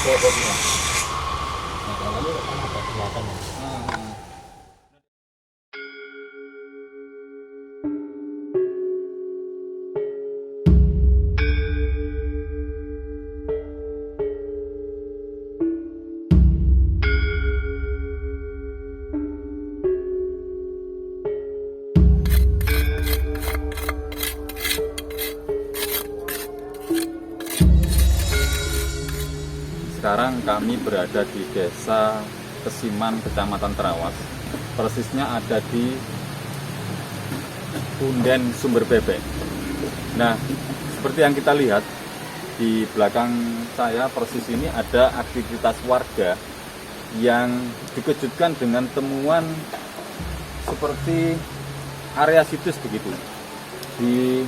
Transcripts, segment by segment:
bobotnya. Nah, kalau ini kan ada kelihatan ya. Sekarang kami berada di Desa Kesiman, Kecamatan Terawas. Persisnya ada di Punden Sumber Bebek. Nah, seperti yang kita lihat di belakang saya persis ini ada aktivitas warga yang dikejutkan dengan temuan seperti area situs begitu. Di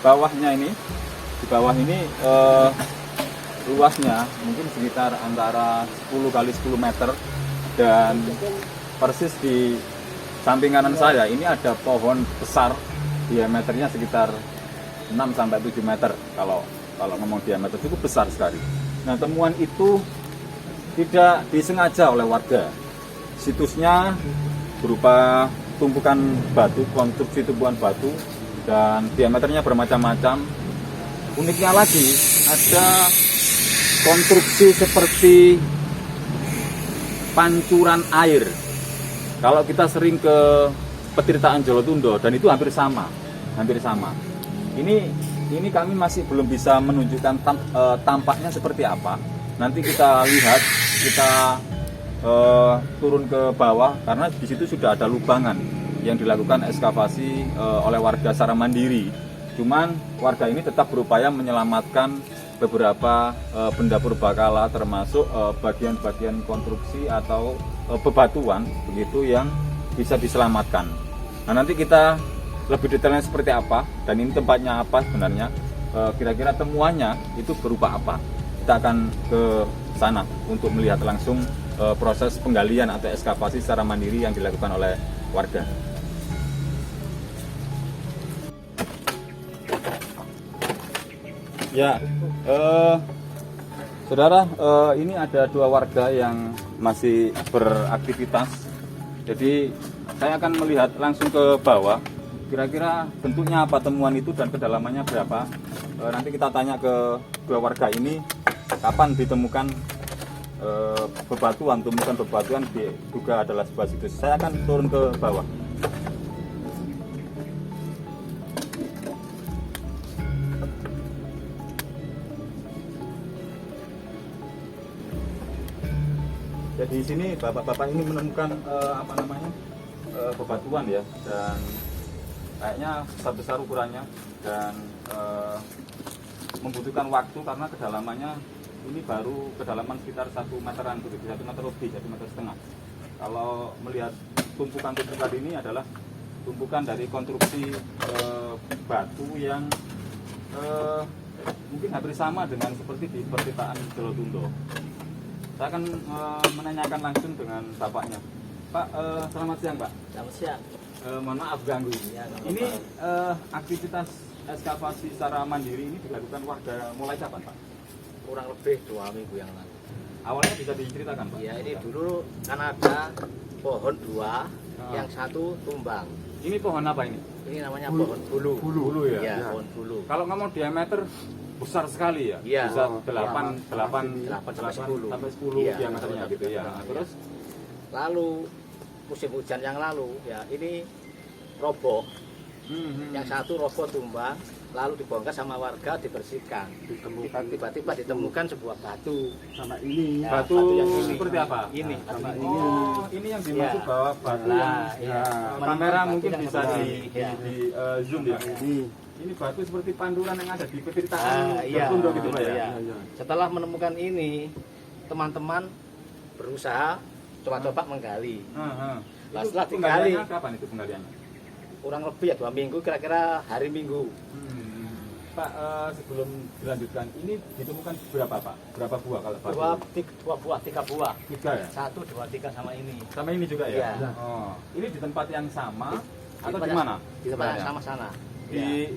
bawahnya ini, luasnya mungkin sekitar antara 10 kali 10 meter, dan persis di samping kanan saya ini ada pohon besar diameternya sekitar 6 sampai 7 meter. Kalau ngomong diameter cukup besar sekali. Nah, temuan itu tidak disengaja oleh warga. Situsnya berupa tumpukan batu, konstruksi tumpukan batu, dan diameternya bermacam-macam. Uniknya lagi ada konstruksi seperti pancuran air. Kalau kita sering ke Petirtaan Jolotundo, dan itu hampir sama. Ini kami masih belum bisa menunjukkan tampaknya seperti apa. Nanti kita lihat, kita turun ke bawah karena di situ sudah ada lubangan yang dilakukan ekskavasi oleh warga secara mandiri. Cuman warga ini tetap berupaya menyelamatkan beberapa benda purbakala, termasuk bagian-bagian konstruksi atau bebatuan begitu yang bisa diselamatkan. Nah, nanti kita lebih detailnya seperti apa dan ini tempatnya apa sebenarnya, kira-kira temuannya itu berupa apa, kita akan ke sana untuk melihat langsung proses penggalian atau ekskavasi secara mandiri yang dilakukan oleh warga. Ya, saudara, ini ada dua warga yang masih beraktivitas. Jadi saya akan melihat langsung ke bawah. Kira-kira bentuknya apa temuan itu dan kedalamannya berapa. Nanti kita tanya ke dua warga ini kapan ditemukan tumpukan bebatuan diduga adalah sebuah situs. Saya akan turun ke bawah. Jadi di sini bapak-bapak ini menemukan bebatuan ya, dan kayaknya besar ukurannya dan membutuhkan waktu karena kedalamannya ini baru kedalaman sekitar 1 meteran begitu, 1 meter lebih, 1,5 meter. Kalau melihat tumpukan ini adalah tumpukan dari konstruksi batu yang mungkin hampir sama dengan seperti di Petirtaan Jolotundo. Saya akan menanyakan langsung dengan bapaknya. Pak, selamat siang Pak. Selamat siang. Mohon maaf ganggu. Ya, ini aktivitas ekskavasi secara mandiri ini dilakukan warga mulai kapan Pak? Kurang lebih 2 minggu yang lalu. Awalnya bisa diceritakan Pak? Ya, ini dulu kan ada pohon 2, yang satu tumbang. Ini pohon apa ini? Ini namanya pohon bulu. Bulu ya? Ya, pohon bulu. Kalau ngomong diameter besar sekali ya? Iya. Bisa 8 sampai 10. Iya, Iya, diameternya gitu ya. Nah, terus lalu musim hujan yang lalu ya ini roboh. Yang satu roboh tumbang, lalu dibongkar sama warga, dibersihkan. Tiba-tiba ditemukan sebuah batu. Sama ini. Ya, batu yang ini. seperti apa? Ini. Sama batu ini. Oh, ini yang dimaksud Ya. bahwa batu Nah, yang iya. kamera Batu mungkin yang bisa seperti- ya. di zoom ya. Ini batu seperti panduran yang ada di Petirtaan Iya. Jolotundo gitu Pak ya. Iya. Setelah menemukan ini, teman-teman berusaha coba-coba menggali. Nah, Itu setelah digali, penggaliannya kapan itu penggaliannya? kurang lebih ya 2 minggu, kira-kira hari Minggu. Pak, sebelum dilanjutkan, ini ditemukan berapa Pak? Berapa buah kalau batu? 2 buah, 3 buah. 3 ya? 1, 2, 3 sama ini. Sama ini juga ya? Iya. Oh, ini di tempat yang sama atau tempat di yang- mana? Di tempat yang sebenarnya? sama sana.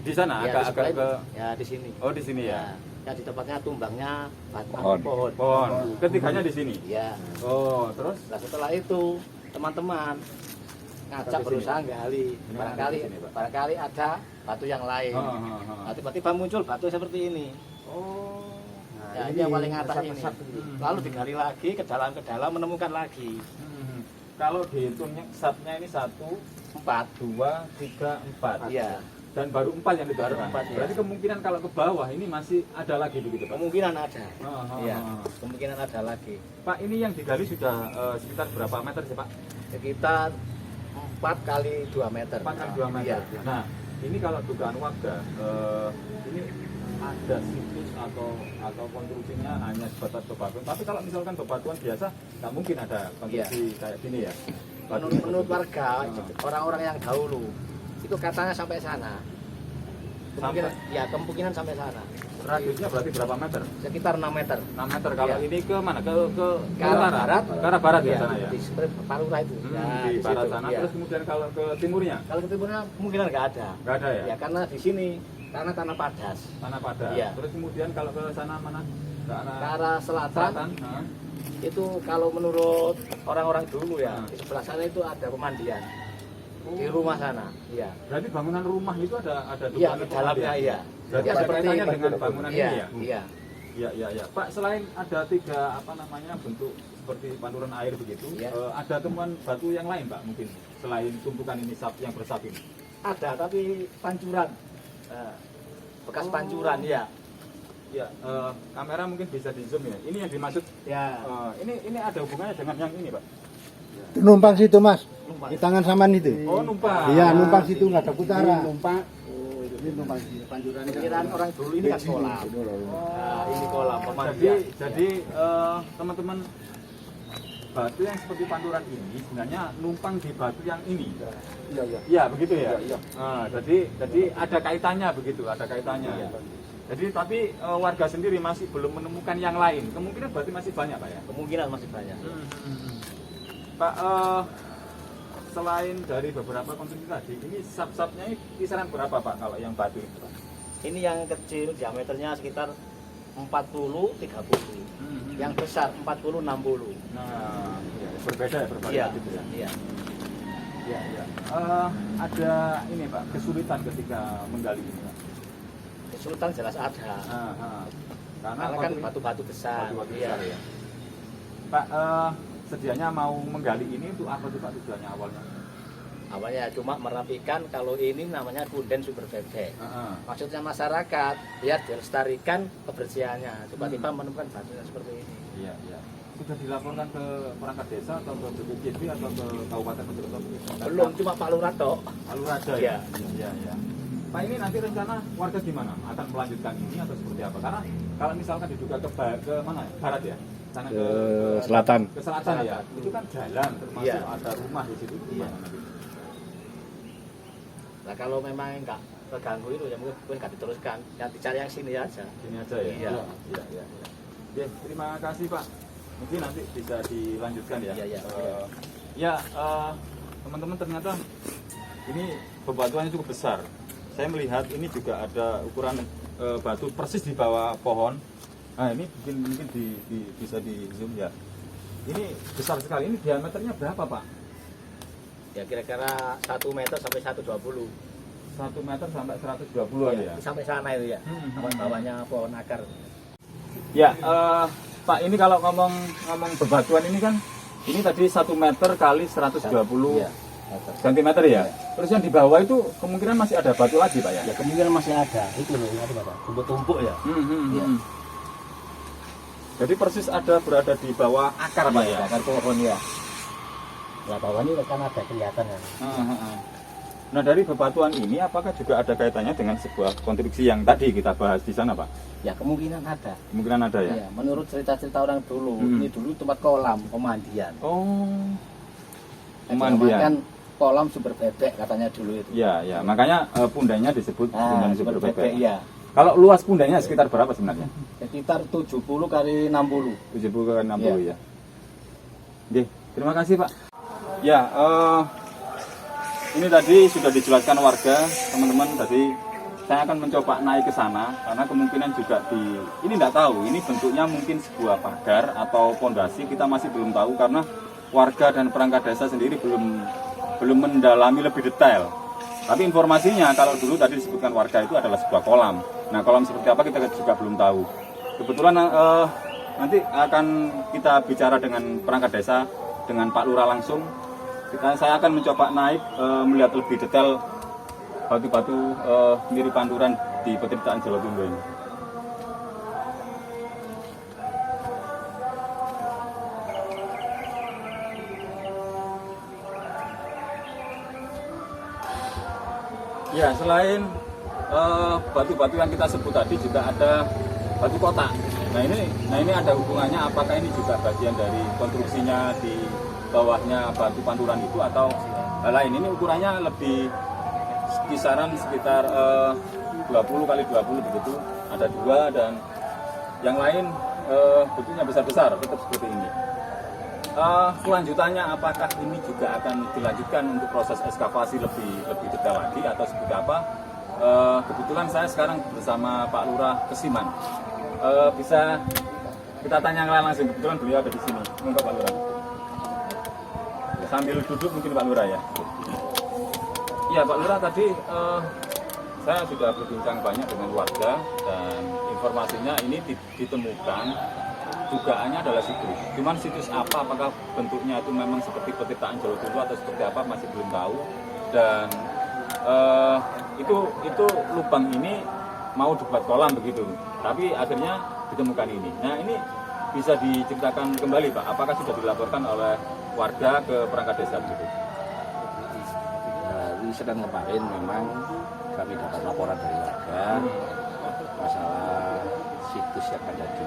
Di sana Ya, agak di sebelah ke ini. Ya, di sini. oh di sini ya. Ya. yang di tempatnya tumbangnya Pohon. pohon. Ketiganya di sini. Ya. Oh, terus Nah setelah itu teman-teman ngajak Sampai berusaha gali, barangkali ada batu yang lain. Nah, tiba-tiba muncul batu seperti ini. Oh. Ya, ini yang paling atas ini. Lalu digali lagi ke dalam menemukan lagi. Kalau dihitungnya sapnya ini 1, 4, 2, 3, 4. Iya. Dan baru 4 yang ditemukan. Baru 4, ya. Berarti kemungkinan kalau ke bawah ini masih ada lagi begitu, Pak? Kemungkinan ada. Iya. Oh. Kemungkinan ada lagi. Pak, ini yang digali sudah sekitar berapa meter sih, Pak? Sekitar 4 kali 2 meter. 4 kali 2 meter. Iya. Nah, ini kalau dugaan warga, ini ada situs atau konstruksinya hanya sebatas bebatuan. Tapi kalau misalkan bebatuan biasa, nggak mungkin ada konstruksi kayak gini ya. Menurut warga, orang-orang yang dahulu itu katanya sampai sana. Kemungkinan sampai sana. Radiusnya berarti berapa meter? Sekitar 6 meter. 6 meter. Kalau Iya. ini ke mana? Ke arah barat. Ke arah barat ya sana ya. Di Parura itu. Di barat sana. Iya. Terus kemudian kalau ke timurnya? Kalau ke timurnya kemungkinan nggak ada. Nggak ada ya? Ya karena di sini karena tanah padas. Tanah padas. Iya. Terus kemudian kalau ke sana mana? Ke arah selatan. Nah. Itu kalau menurut orang-orang dulu ya, Nah. di sebelah sana itu ada pemandian. Di rumah sana. Iya. Berarti bangunan rumah itu ada Iya, dukungan di dalamnya pemandian. iya. Berarti Ya, ada seperti kaitannya itu. dengan bangunan Iya, ini ya? Iya. Iya. Pak, selain ada 3 bentuk seperti panturan air begitu, Iya. ada temuan batu yang lain, Pak, mungkin selain tumpukan ini yang bersap ini. Ada tapi pancuran. Bekas pancuran ya. Ya, kamera mungkin bisa di zoom ya. Ini yang dimaksud. Ya. Ini ada hubungannya dengan yang ini, Pak. Itu numpang situ mas, Numpang. di tangan saman itu. Oh, numpang. Iya numpang situ nggak ada utara. Numpang. Oh, ini numpang sini. Panjuran ini. Pikiran orang dulu ini kan kolam. Nah, ini kolam pemandian. Jadi teman-teman, batu yang seperti panturan ini sebenarnya numpang di batu yang ini. Iya, iya. Iya, begitu ya. Iya. Jadi ada kaitannya begitu, ada kaitannya. Jadi tapi warga sendiri masih belum menemukan yang lain. Kemungkinan berarti masih banyak, Pak ya. Kemungkinan masih banyak. Pak, selain dari beberapa konstruksi tadi, ini sap-sapnya ini kisaran berapa, Pak, kalau yang batu itu, Pak? Ini yang kecil diameternya sekitar 40-30. Yang besar 40-60. Nah, berbeda ya, berbeda Iya. gitu ya. Iya. Iya. Ada ini, Pak, kesulitan ketika menggali ini, Pak. Kesulitan jelas ada. Karena kan batu- batu-batu besar. batu-batu Iya. besar ya. Pak, sedianya mau menggali ini untuk apa sih, Pak, tujuannya awalnya? Awalnya cuma merapikan kalau ini namanya punden sumber bebek. Maksudnya masyarakat biar dilestarikan kebersihannya. Tiba-tiba menemukan batu yang seperti ini. Iya. Sudah dilaporkan ke perangkat desa atau ke BPJB atau ke Kabupaten Mojokerto? Belum, cuma Pak Lurah tok. Lalu aja Iya. ya. Iya. Pak, ini nanti rencana warga gimana? Akan melanjutkan ini atau seperti apa? Karena kalau misalkan diduga ke mana? Barat ya? Sana ke selatan. Ke selatan ya. Itu kan jalan, termasuk Iya. ada rumah di situ. Iya. Gimana nanti? Nah kalau memang nggak terganggu itu ya mungkin nggak diteruskan. Yang dicari yang sini aja. Ini aja ya. Iya. Iya. Oke, terima kasih, Pak. Mungkin nanti bisa dilanjutkan ya. Iya. Teman-teman, ternyata ini bebatuannya cukup besar. Saya melihat ini juga ada ukuran batu persis di bawah pohon. Nah, ini mungkin bisa di zoom ya. Ini besar sekali. Ini diameternya berapa, Pak? Ya kira-kira 1 meter sampai 120. 1 meter sampai 120 ya. Sampai sana itu ya. Sampai bawahnya pohon akar. Ya, Pak, ini kalau ngomong bebatuan ini kan, ini tadi 1 meter kali 120 Iya. cm ya. Terus yang di bawah itu kemungkinan masih ada batu lagi, Pak ya? Ya kemungkinan masih ada. Itu loh, ada apa? Tumpuk-tumpuk ya. Iya. Jadi persis berada di bawah akar, Pak ya? Akar pohon ya. Ya bawah ini kan ada kelihatan kan. Nah, dari bebatuan ini apakah juga ada kaitannya dengan sebuah konstruksi yang tadi kita bahas di sana, Pak? Ya kemungkinan ada. Kemungkinan ada ya? Ya, menurut cerita-cerita orang dulu, ini dulu tempat kolam pemandian. Oh, Jadi pemandian. kan kolam sumber bebek katanya dulu itu. Ya. Makanya pundanya disebut pundan sumber bebek. Iya. Kalau luas pundanya sekitar berapa sebenarnya? Sekitar 70 kali 60. 70 ke 60 ya. Oke, terima kasih, Pak. Ya, ini tadi sudah dijelaskan warga, teman-teman, tadi saya akan mencoba naik ke sana karena kemungkinan juga ini tidak tahu, ini bentuknya mungkin sebuah pagar atau pondasi, kita masih belum tahu karena warga dan perangkat desa sendiri belum mendalami lebih detail. Tapi informasinya kalau dulu tadi disebutkan warga itu adalah sebuah kolam. Nah, kolam seperti apa kita juga belum tahu. Kebetulan nanti akan kita bicara dengan perangkat desa, dengan Pak Lurah langsung. Saya akan mencoba naik melihat lebih detail batu-batu mirip Panturan di Petirtaan Jawa Tunduk ini. Ya, selain batu-batu yang kita sebut tadi juga ada batu kotak. Nah ini ada hubungannya, apakah ini juga bagian dari konstruksinya di bawahnya batu Panturan itu atau hal lain? Ini ukurannya lebih kisaran sekitar 20 kali 20 begitu. Ada 2 dan yang lain bentuknya besar-besar, tetap seperti ini. Kelanjutannya apakah ini juga akan dilanjutkan untuk proses ekskavasi lebih detail lagi atau seperti apa? Kebetulan saya sekarang bersama Pak Lurah Kesiman. Bisa kita tanya langsung, kebetulan beliau ada di sini. Monggo Pak Lurah. Sambil duduk mungkin Pak Lurah ya. Iya Pak Lurah, tadi saya sudah berbincang banyak dengan warga dan informasinya ini ditemukan dugaannya adalah situs. Cuman situs apa, apakah bentuknya itu memang seperti Petirtaan Jawa Tunduk atau seperti apa masih belum tahu. Dan itu lubang ini mau dibuat kolam begitu, tapi akhirnya ditemukan ini. Nah ini bisa diceritakan kembali Pak, apakah sudah dilaporkan oleh warga ke perangkat desa begitu? Dari Senin kemarin memang kami dapat laporan dari warga masalah situs yang ada di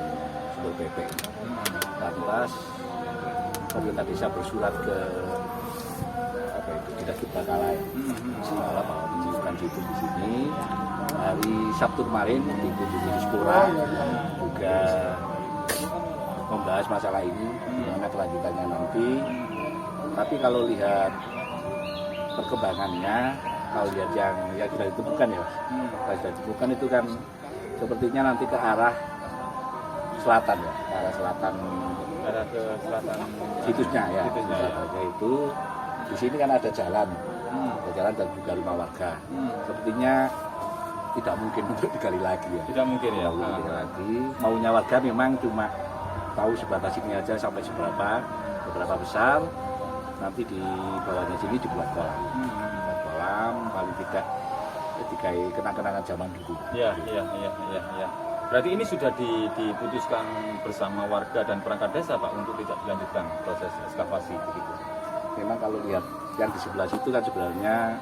Sumber Bebek. Lantas pemerintah desa bersurat ke Dinas Kebakaran semalam bahwa menunjukkan situs di sini. Hari Sabtu kemarin dikunjungi Dispora juga membahas masalah ini, gimana kelanjutannya nanti. Tapi kalau lihat perkembangannya, kalau lihat yang sudah ditemukan ya, yang sudah ditemukan itu kan sepertinya nanti ke arah selatan ya, ke arah selatan, Ke selatan situsnya ya. Situsnya, ya. Itu di sini kan ada jalan, dan juga rumah warga. Sepertinya tidak mungkin untuk digali lagi ya. Tidak mungkin ya. Digali lagi. Maunya warga memang cuma tahu sebatas ini aja sampai seberapa besar. Nanti di bawahnya sini dibuat kolam. Buat kolam paling tidak ketika kenang-kenangan zaman dulu. Iya. Berarti ini sudah diputuskan bersama warga dan perangkat desa Pak untuk tidak dilanjutkan proses ekskavasi begitu. Memang kalau lihat yang di sebelah situ kan sebenarnya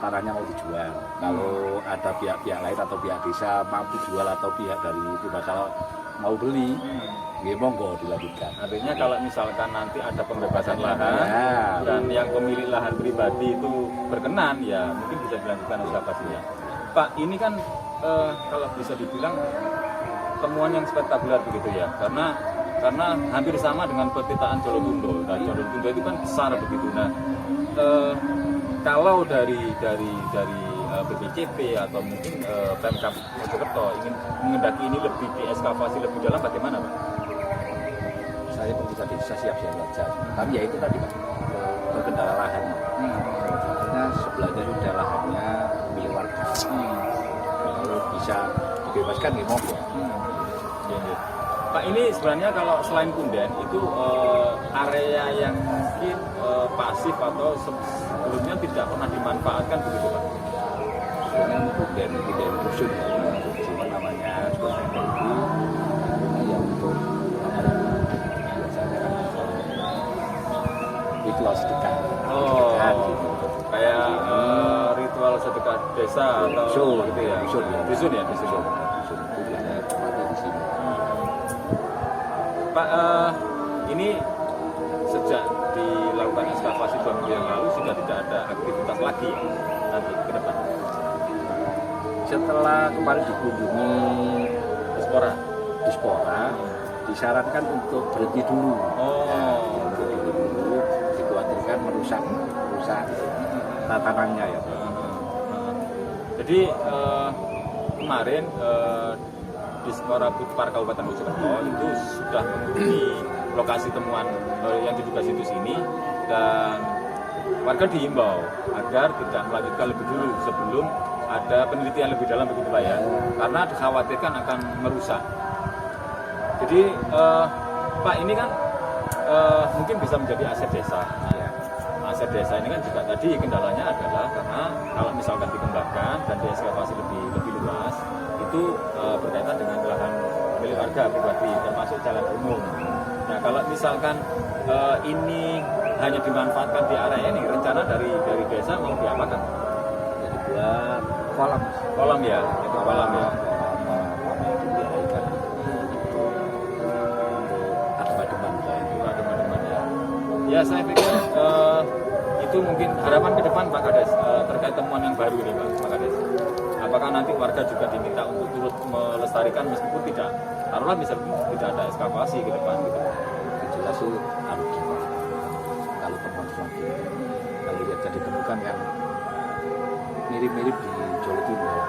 tanahnya mau dijual. Kalau ada pihak-pihak lain atau pihak desa mampu jual atau pihak dari bakal mau beli, ya monggo dilanjutkan. Artinya kalau misalkan nanti ada pembebasan lahan ya, dan yang pemilik lahan pribadi itu berkenan, ya mungkin bisa dilanjutkan ekskavasinya. Pak, ini kan kalau bisa dibilang temuan yang spektakuler begitu ya, karena hampir sama dengan Petirtaan Jawa Tunduk. Nah, Jawa Tunduk itu kan besar begitu. Nah, kalau dari BPCP atau mungkin Pemkab Mojokerto ingin mengendaki ini lebih diekskavasi lebih dalam, bagaimana Pak? Saya pemerintah desa siap-siap saja. Tapi ya itu tadi Pak, terkendala lahan. Karena sebelahnya sudah lahannya milik warga. Kalau bisa dibebaskan ya monggo. Ya. Pak, ini sebenarnya kalau selain punden itu area yang mungkin pasif atau sebelumnya tidak pernah dimanfaatkan begitu Pak? Dengan punden rusun ya, cuma namanya seperti itu. Ya untuk biasanya kan ritual sedekah. Gitu. Kayak ritual sedekah desa atau gitu ya? Dusun ya. Dusun itu biasanya tempatnya di sini. Pak, ini sejak dilakukan ekskavasi 2 minggu yang lalu sudah tidak ada aktivitas lagi ya nanti ke depan? Setelah kemarin dikunjungi Dispora, disarankan untuk berhenti dulu. Berhenti dulu, dikhawatirkan merusak tatanannya ya. Jadi kemarin Disporaputpar Kabupaten Mojokerto itu sudah mengunjungi lokasi temuan yang diduga situs ini, dan warga diimbau agar tidak melanjutkan lebih dulu sebelum ada penelitian lebih dalam, begitu Pak ya, karena dikhawatirkan akan merusak. Jadi Pak, ini kan mungkin bisa menjadi aset desa. Nah, aset desa ini kan juga tadi kendalanya adalah karena kalau misalkan dikembangkan dan diekskavasi lebih luas, itu berkaitan dengan lahan milik warga pribadi termasuk jalan umum. Nah, kalau misalkan ini hanya dimanfaatkan di area ini, rencana dari desa mau diapakan? Jadi buat kolam. Kolam ya, itu kolam ya. Ya, saya pikir itu mungkin harapan ke depan Pak Kades terkait temuan yang baru ini Pak Kades. Apakah nanti warga juga diminta untuk turut melestarikan meskipun tidak, taruhlah misalnya tidak ada ekskavasi ke depan gitu. Jelas itu harus kalau temuan lagi kalau lihat ditemukan yang mirip-mirip di Jawa Timur.